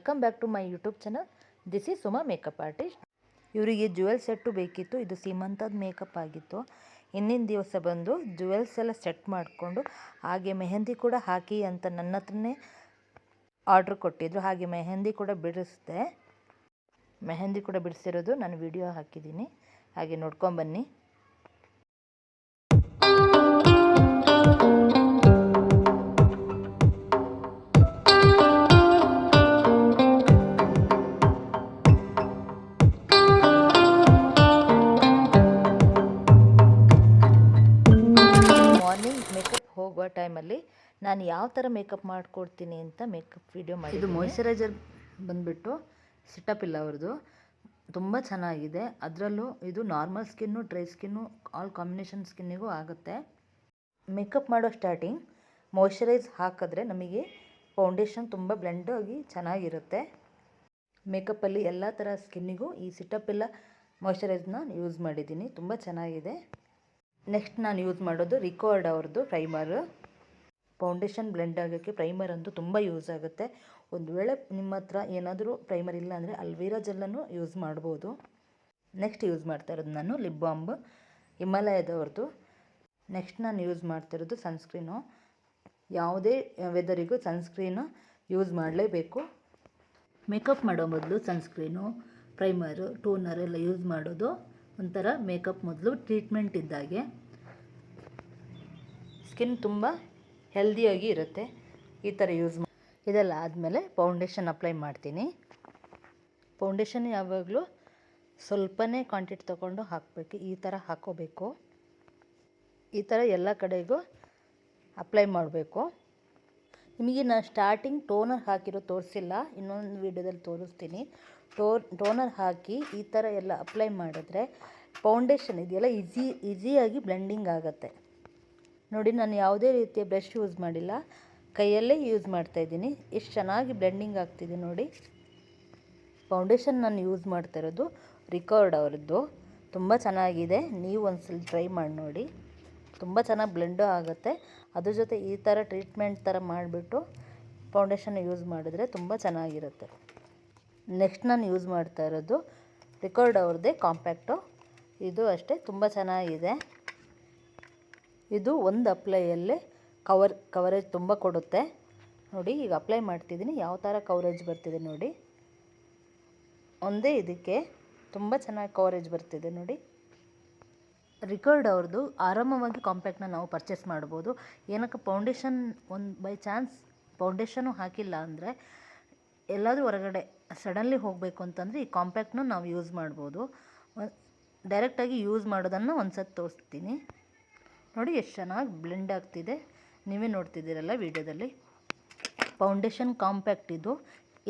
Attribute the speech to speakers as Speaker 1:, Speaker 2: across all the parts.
Speaker 1: Welcome back to my YouTube channel. This is Suma makeup artist. ಇವರಿಗೆ jewel set ಬೇಕಿತ್ತು. ಇದು ಸೀಮಂತದ makeup ಆಗಿತ್ತು. ಹಿಂದಿನ ದಿವಸ ಬಂದು ಜ್ಯುವೆಲ್ಸ್ ಎಲ್ಲ ಸೆಟ್ ಮಾಡಿಕೊಂಡು ಹಾಗೆ ಮೆಹಂದಿ ಕೂಡ ಹಾಕಿ ಅಂತ ನನ್ನ ಹತ್ರನೇ ಆರ್ಡ್ರ್ ಕೊಟ್ಟಿದ್ರು. ಹಾಗೆ ಮೆಹಂದಿ ಕೂಡ ಬಿಡಿಸಿದೆ. ಮೆಹಂದಿ ಕೂಡ ಬಿಡಿಸಿರೋದು ನಾನು ವಿಡಿಯೋ ಹಾಕಿದ್ದೀನಿ, ಹಾಗೆ ನೋಡ್ಕೊಂಬನ್ನಿ. ಮೇಕಪ್ ಹೋಗುವ ಟೈಮಲ್ಲಿ ನಾನು ಯಾವ ಥರ ಮೇಕಪ್ ಮಾಡ್ಕೊಡ್ತೀನಿ ಅಂತ ಮೇಕಪ್ ವಿಡಿಯೋ ಮಾಡಿ. ಇದು ಮಾಯ್ಶ್ಚರೈಸರ್ ಬಂದುಬಿಟ್ಟು ಸಿಟಪಿಲ್ಲ ಅವ್ರದ್ದು, ತುಂಬ ಚೆನ್ನಾಗಿದೆ. ಅದರಲ್ಲೂ ಇದು normal skin, dry skin, all combination ಸ್ಕಿನ್ನಿಗೂ ಆಗುತ್ತೆ. ಮೇಕಪ್ ಮಾಡೋ ಸ್ಟಾರ್ಟಿಂಗ್ ಮಾಯ್ಶ್ಚರೈಸ್ ಹಾಕಿದ್ರೆ ನಮಗೆ ಫೌಂಡೇಶನ್ ತುಂಬ ಬ್ಲೆಂಡ್ ಆಗಿ ಚೆನ್ನಾಗಿರುತ್ತೆ. ಮೇಕಪ್ಪಲ್ಲಿ ಎಲ್ಲ ಥರ ಸ್ಕಿನ್ನಿಗೂ ಈ ಸಿಟಪಿಲ್ಲ ಮಾಯ್ಶ್ಚರೈಸ್ನ ಯೂಸ್ ಮಾಡಿದ್ದೀನಿ, ತುಂಬ ಚೆನ್ನಾಗಿದೆ. ನೆಕ್ಸ್ಟ್ ನಾನು ಯೂಸ್ ಮಾಡೋದು ರಿಕಾರ್ಡ್ ಅವ್ರದ್ದು ಪ್ರೈಮರ್. ಫೌಂಡೇಶನ್ ಬ್ಲೆಂಡ್ ಆಗೋಕ್ಕೆ ಪ್ರೈಮರ್ ಅಂತೂ ತುಂಬ ಯೂಸ್ ಆಗುತ್ತೆ. ಒಂದು ವೇಳೆ ನಿಮ್ಮ ಹತ್ರ ಏನಾದರೂ ಪ್ರೈಮರ್ ಇಲ್ಲ ಅಂದರೆ ಅಲ್ವೇರಾ ಜೆಲ್ಲನ್ನು ಯೂಸ್ ಮಾಡ್ಬೋದು. ನೆಕ್ಸ್ಟ್ ಯೂಸ್ ಮಾಡ್ತಾ ಇರೋದು ನಾನು ಲಿಪ್ ಬಾಂಬ್ ಹಿಮಾಲಯದವ್ರದ್ದು. ನೆಕ್ಸ್ಟ್ ನಾನು ಯೂಸ್ ಮಾಡ್ತಾ ಇರೋದು ಸನ್ಸ್ಕ್ರೀನು. ಯಾವುದೇ ವೆದರಿಗೂ ಸನ್ಸ್ಕ್ರೀನು ಯೂಸ್ ಮಾಡಲೇಬೇಕು. ಮೇಕಪ್ ಮಾಡೋ ಮೊದಲು ಸನ್ಸ್ಕ್ರೀನು, ಪ್ರೈಮರು, ಟೋನರ್ ಎಲ್ಲ ಯೂಸ್ ಮಾಡೋದು ಒಂಥರ ಮೇಕಪ್ ಮೊದಲು ಟ್ರೀಟ್ಮೆಂಟ್ ಇದ್ದಾಗೆ. ಸ್ಕಿನ್ ತುಂಬ ಹೆಲ್ದಿಯಾಗಿ ಇರುತ್ತೆ ಈ ಥರ ಯೂಸ್ ಮಾಡಿ. ಇದೆಲ್ಲ ಆದಮೇಲೆ ಫೌಂಡೇಶನ್ ಅಪ್ಲೈ ಮಾಡ್ತೀನಿ. ಫೌಂಡೇಶನ್ ಯಾವಾಗಲೂ ಸ್ವಲ್ಪನೇ ಕ್ವಾಂಟಿಟಿ ತೊಗೊಂಡು ಹಾಕಬೇಕು. ಈ ಥರ ಹಾಕೋಬೇಕು. ಈ ಥರ ಎಲ್ಲ ಕಡೆಗೂ ಅಪ್ಲೈ ಮಾಡಬೇಕು. ನಿಮಗೆ ನಾನು ಸ್ಟಾರ್ಟಿಂಗ್ ಟೋನರ್ ಹಾಕಿರೋ ತೋರಿಸಿಲ್ಲ, ಇನ್ನೊಂದು ವಿಡಿಯೋದಲ್ಲಿ ತೋರಿಸ್ತೀನಿ. ಟೋನರ್ ಹಾಕಿ ಈ ಥರ ಎಲ್ಲ ಅಪ್ಲೈ ಮಾಡಿದ್ರೆ ಫೌಂಡೇಶನ್ ಇದೆಯಲ್ಲ ಈಸಿಯಾಗಿ ಬ್ಲೆಂಡಿಂಗ್ ಆಗುತ್ತೆ. ನೋಡಿ, ನಾನು ಯಾವುದೇ ರೀತಿಯ ಬ್ರಷ್ ಯೂಸ್ ಮಾಡಿಲ್ಲ, ಕೈಯಲ್ಲೇ ಯೂಸ್ ಮಾಡ್ತಾಯಿದ್ದೀನಿ. ಎಷ್ಟು ಚೆನ್ನಾಗಿ ಬ್ಲೆಂಡಿಂಗ್ ಆಗ್ತಿದೆ ನೋಡಿ. ಫೌಂಡೇಶನ್ ನಾನು ಯೂಸ್ ಮಾಡ್ತಾ ಇರೋದು ರಿಕಾರ್ಡ್ ಅವರದ್ದು, ತುಂಬ ಚೆನ್ನಾಗಿದೆ. ನೀವು ಒಂದ್ಸಲ ಟ್ರೈ ಮಾಡಿ ನೋಡಿ, ತುಂಬ ಚೆನ್ನಾಗಿ ಬ್ಲೆಂಡು ಆಗುತ್ತೆ. ಅದ್ರ ಜೊತೆ ಈ ಥರ ಟ್ರೀಟ್ಮೆಂಟ್ ಥರ ಮಾಡಿಬಿಟ್ಟು ಫೌಂಡೇಶನ್ ಯೂಸ್ ಮಾಡಿದ್ರೆ ತುಂಬ ಚೆನ್ನಾಗಿರುತ್ತೆ. ನೆಕ್ಸ್ಟ್ ನಾನು ಯೂಸ್ ಮಾಡ್ತಾ ಇರೋದು ರಿಕಾರ್ಡ್ ಅವ್ರದ್ದೇ ಕಾಂಪ್ಯಾಕ್ಟು. ಇದು ಅಷ್ಟೇ ತುಂಬ ಚೆನ್ನಾಗಿದೆ. ಇದು ಒಂದು ಅಪ್ಲೈಯಲ್ಲೇ ಕವರೇಜ್ ತುಂಬ ಕೊಡುತ್ತೆ ನೋಡಿ. ಈಗ ಅಪ್ಲೈ ಮಾಡ್ತಿದ್ದೀನಿ, ಯಾವ ಥರ ಕವರೇಜ್ ಬರ್ತಿದೆ ನೋಡಿ. ಒಂದೇ ಇದಕ್ಕೆ ತುಂಬ ಚೆನ್ನಾಗಿ ಕವರೇಜ್ ಬರ್ತಿದೆ ನೋಡಿ. ರಿಕಾರ್ಡ್ ಅವ್ರದ್ದು ಆರಾಮವಾಗಿ ಕಾಂಪ್ಯಾಕ್ಟ್ನ ನಾವು ಪರ್ಚೇಸ್ ಮಾಡ್ಬೋದು. ಏನಕ್ಕೆ ಫೌಂಡೇಶನ್ ಒಂದು ಬೈ ಚಾನ್ಸ್ ಫೌಂಡೇಶನು ಹಾಕಿಲ್ಲ ಅಂದರೆ ಎಲ್ಲಾದರೂ ಹೊರಗಡೆ ಸಡನ್ಲಿ ಹೋಗಬೇಕು ಅಂತಂದರೆ ಈ ಕಾಂಪ್ಯಾಕ್ಟ್ನು ನಾವು ಯೂಸ್ ಮಾಡ್ಬೋದು. ಡೈರೆಕ್ಟಾಗಿ ಯೂಸ್ ಮಾಡೋದನ್ನು ಒಂದು ಸತಿ ತೋರಿಸ್ತೀನಿ ನೋಡಿ. ಎಷ್ಟು ಚೆನ್ನಾಗಿ ಬ್ಲೆಂಡ್ ಆಗ್ತಿದೆ, ನೀವೇ ನೋಡ್ತಿದ್ದೀರಲ್ಲ ವಿಡಿಯೋದಲ್ಲಿ. ಫೌಂಡೇಶನ್ ಕಾಂಪ್ಯಾಕ್ಟ್ ಇದು.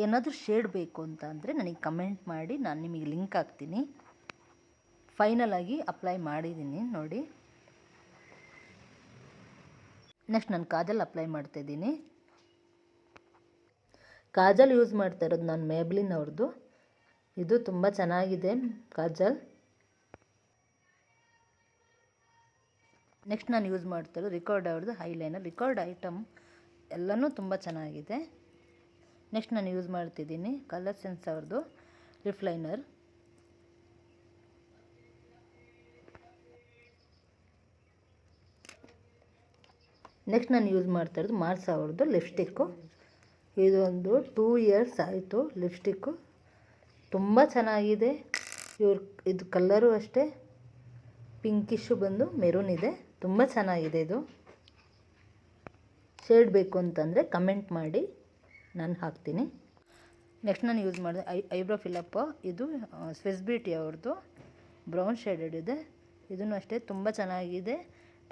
Speaker 1: ಏನಾದರೂ ಶೇಡ್ ಬೇಕು ಅಂತ ಅಂದರೆ ನನಗೆ ಕಮೆಂಟ್ ಮಾಡಿ, ನಾನು ನಿಮಗೆ ಲಿಂಕ್ ಹಾಕ್ತೀನಿ. ಫೈನಲ್ ಆಗಿ ಅಪ್ಲೈ ಮಾಡಿದ್ದೀನಿ ನೋಡಿ. ನೆಕ್ಸ್ಟ್ ನಾನು ಕಾಜಲ್ ಅಪ್ಲೈ ಮಾಡ್ತಾಯಿದ್ದೀನಿ. ಕಾಜಲ್ ಯೂಸ್ ಮಾಡ್ತಾ ಇರೋದು ನಾನು ಮೇಬ್ಲಿನ್ ಅವ್ರದ್ದು. ಇದು ತುಂಬ ಚೆನ್ನಾಗಿದೆ ಕಾಜಲ್. ನೆಕ್ಸ್ಟ್ ನಾನು ಯೂಸ್ ಮಾಡ್ತಾ ಇರೋದು ರಿಕಾರ್ಡ್ ಅವ್ರದ್ದು ಐಲೈನರ್. ರಿಕಾರ್ಡ್ ಐಟಮ್ ಎಲ್ಲನೂ ತುಂಬ ಚೆನ್ನಾಗಿದೆ. ನೆಕ್ಸ್ಟ್ ನಾನು ಯೂಸ್ ಮಾಡ್ತಿದ್ದೀನಿ ಕಲರ್ ಸೆನ್ಸ್ ಅವ್ರದ್ದು ಲಿಪ್ ಲೈನರ್. ನೆಕ್ಸ್ಟ್ ನಾನು ಯೂಸ್ ಮಾಡ್ತಾ ಇರೋದು ಮಾರ್ಸ್ ಅವ್ರದ್ದು ಲಿಪ್ಸ್ಟಿಕ್ಕು. ಇದೊಂದು 2 ಇಯರ್ಸ್ ಆಯಿತು ಲಿಪ್ಸ್ಟಿಕ್ಕು, ತುಂಬ ಚೆನ್ನಾಗಿದೆ. ಇದು ಕಲ್ಲರು ಅಷ್ಟೇ ಪಿಂಕಿಶು ಬಂದು ಮೆರೂನ್ ಇದೆ, ತುಂಬ ಚೆನ್ನಾಗಿದೆ. ಇದು ಶೇಡ್ ಬೇಕು ಅಂತಂದರೆ ಕಮೆಂಟ್ ಮಾಡಿ, ನಾನು ಹಾಕ್ತೀನಿ. ನೆಕ್ಸ್ಟ್ ನಾನು ಯೂಸ್ ಮಾಡಿದೆ ಐಬ್ರೋ ಫಿಲಪ್. ಇದು ಸ್ವಿಸ್ ಬ್ಯೂಟಿ ಅವ್ರದ್ದು ಬ್ರೌನ್ ಶೇಡೆಡ್ ಇದೆ. ಇದನ್ನು ಅಷ್ಟೇ ತುಂಬ ಚೆನ್ನಾಗಿದೆ,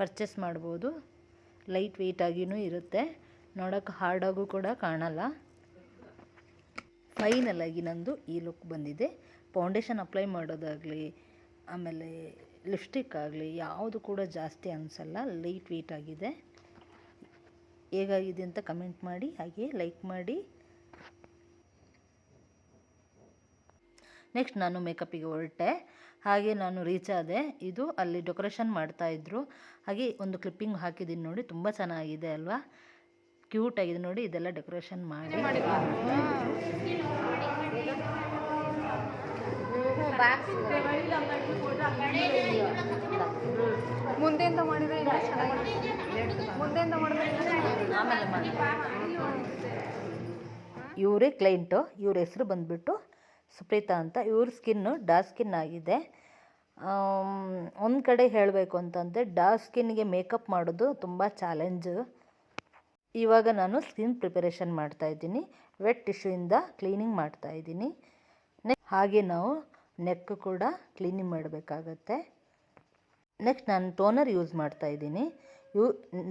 Speaker 1: ಪರ್ಚೇಸ್ ಮಾಡ್ಬೋದು. ಲೈಟ್ ವೆಯ್ಟ್ ಆಗಿಯೂ ಇರುತ್ತೆ, ನೋಡೋಕ್ಕೆ ಹಾರ್ಡಾಗೂ ಕೂಡ ಕಾಣಲ್ಲ. ಫೈನಲ್ ಆಗಿ ನಂದು ಈ ಲುಕ್ ಬಂದಿದೆ. ಫೌಂಡೇಶನ್ ಅಪ್ಲೈ ಮಾಡೋದಾಗಲಿ ಆಮೇಲೆ ಲಿಪ್ಸ್ಟಿಕ್ ಆಗಲಿ ಯಾವುದು ಕೂಡ ಜಾಸ್ತಿ ಅನಿಸಲ್ಲ, ಲೈಟ್ ವೆಯ್ಟ್ ಆಗಿದೆ. ಹೇಗಾಗಿದೆ ಅಂತ ಕಮೆಂಟ್ ಮಾಡಿ, ಹಾಗೆ ಲೈಕ್ ಮಾಡಿ. ನೆಕ್ಸ್ಟ್ ನಾನು ಮೇಕಪ್ಪಿಗೆ ಹೊರಟೆ. ಹಾಗೆ ನಾನು ರೀಚ್ ಆದೆ. ಇದು ಅಲ್ಲಿ ಡೆಕೋರೇಷನ್ ಮಾಡ್ತಾಯಿದ್ರು. ಹಾಗೆ ಒಂದು ಕ್ಲಿಪ್ಪಿಂಗ್ ಹಾಕಿದ್ದೀನಿ ನೋಡಿ, ತುಂಬ ಚೆನ್ನಾಗಿದೆ ಅಲ್ವಾ. ಕ್ಯೂಟ್ ಆಗಿದೆ ನೋಡಿ. ಇದೆಲ್ಲ ಡೆಕೋರೇಷನ್ ಮಾಡಿ
Speaker 2: ಮುಂದೆಯಿಂದ ಮಾಡಿದ್ರೆ ಮುಂದೆಯಿಂದ ಮಾಡಿದ್ರೆ
Speaker 1: ಆಮೇಲೆ ಮಾಡಿ. ಇವರೇ ಕ್ಲೈಂಟು, ಇವ್ರ ಹೆಸರು ಬಂದುಬಿಟ್ಟು ಸುಪ್ರೀತಾ ಅಂತ. ಇವ್ರ ಸ್ಕಿನ್ನು ಡಾರ್ಕ್ ಸ್ಕಿನ್ ಆಗಿದೆ. ಒಂದು ಕಡೆ ಹೇಳಬೇಕು ಅಂತಂದರೆ ಡಾರ್ಕ್ ಸ್ಕಿನ್ಗೆ ಮೇಕಪ್ ಮಾಡೋದು ತುಂಬ ಚಾಲೆಂಜು. ಇವಾಗ ನಾನು ಸ್ಕಿನ್ ಪ್ರಿಪರೇಷನ್ ಮಾಡ್ತಾಯಿದ್ದೀನಿ. ವೆಟ್ ಟಿಶ್ಯೂಯಿಂದ ಕ್ಲೀನಿಂಗ್ ಮಾಡ್ತಾಯಿದ್ದೀನಿ. ಹಾಗೆ ನಾವು ನೆಕ್ ಕೂಡ ಕ್ಲೀನಿಂಗ್ ಮಾಡಬೇಕಾಗತ್ತೆ. ನೆಕ್ಸ್ಟ್ ನಾನು ಟೋನರ್ ಯೂಸ್ ಮಾಡ್ತಾಯಿದ್ದೀನಿ.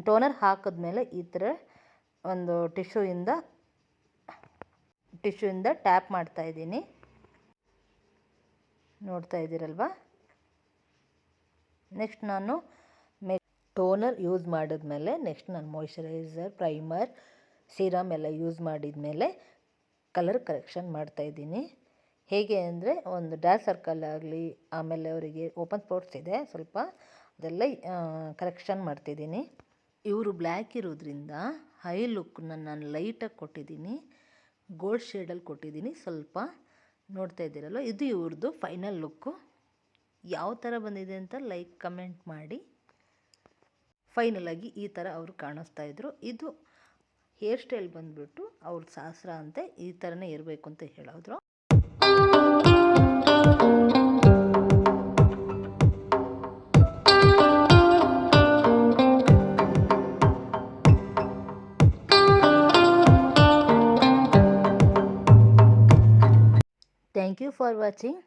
Speaker 1: ಟೋನರ್ ಹಾಕಿದ್ಮೇಲೆ ಈ ಥರ ಒಂದು ಟಿಶ್ಯೂಯಿಂದ ಟ್ಯಾಪ್ ಮಾಡ್ತಾಯಿದ್ದೀನಿ. ನೋಡ್ತಾ ಇದ್ದೀರಲ್ವ. ನೆಕ್ಸ್ಟ್ ನಾನು ಟೋನರ್ ಯೂಸ್ ಮಾಡಿದ್ಮೇಲೆ ನೆಕ್ಸ್ಟ್ ನಾನು ಮಾಯ್ಶ್ಚರೈಸರ್, ಪ್ರೈಮರ್, ಸೀರಮ್ ಎಲ್ಲ ಯೂಸ್ ಮಾಡಿದ್ಮೇಲೆ ಕಲರ್ ಕರೆಕ್ಷನ್ ಮಾಡ್ತಾಯಿದ್ದೀನಿ. ಹೇಗೆ ಅಂದರೆ ಒಂದು ಡಾರ್ಕ್ ಸರ್ಕಲ್ ಆಗಲಿ, ಆಮೇಲೆ ಅವರಿಗೆ ಓಪನ್ ಸ್ಪಾಟ್ಸ್ ಇದೆ ಸ್ವಲ್ಪ, ಅದೆಲ್ಲ ಕರೆಕ್ಷನ್ ಮಾಡ್ತಿದ್ದೀನಿ. ಇವರು ಬ್ಲ್ಯಾಕ್ ಇರೋದ್ರಿಂದ ಹೈ ಲುಕ್ಕನ್ನ ನಾನು ಲೈಟಾಗಿ ಕೊಟ್ಟಿದ್ದೀನಿ. ಗೋಲ್ಡ್ ಶೇಡಲ್ಲಿ ಕೊಟ್ಟಿದ್ದೀನಿ ಸ್ವಲ್ಪ. ನೋಡ್ತಾ ಇದ್ದೀರಲ್ವ, ಇದು ಇವ್ರದ್ದು ಫೈನಲ್ ಲುಕ್ಕು. ಯಾವ ಥರ ಬಂದಿದೆ ಅಂತ ಕಮೆಂಟ್ ಮಾಡಿ. ಫೈನಲಾಗಿ ಈ ಥರ ಅವರು ಕಾಣಿಸ್ತಾಯಿದ್ರು. ಇದು ಹೇರ್ ಸ್ಟೈಲ್ ಬಂದುಬಿಟ್ಟು ಅವ್ರ ಶಾಸ್ತ್ರ ಅಂತೆ, ಈ ಥರನೇ ಇರಬೇಕು ಅಂತ ಹೇಳಿದ್ರು. Thank you for watching.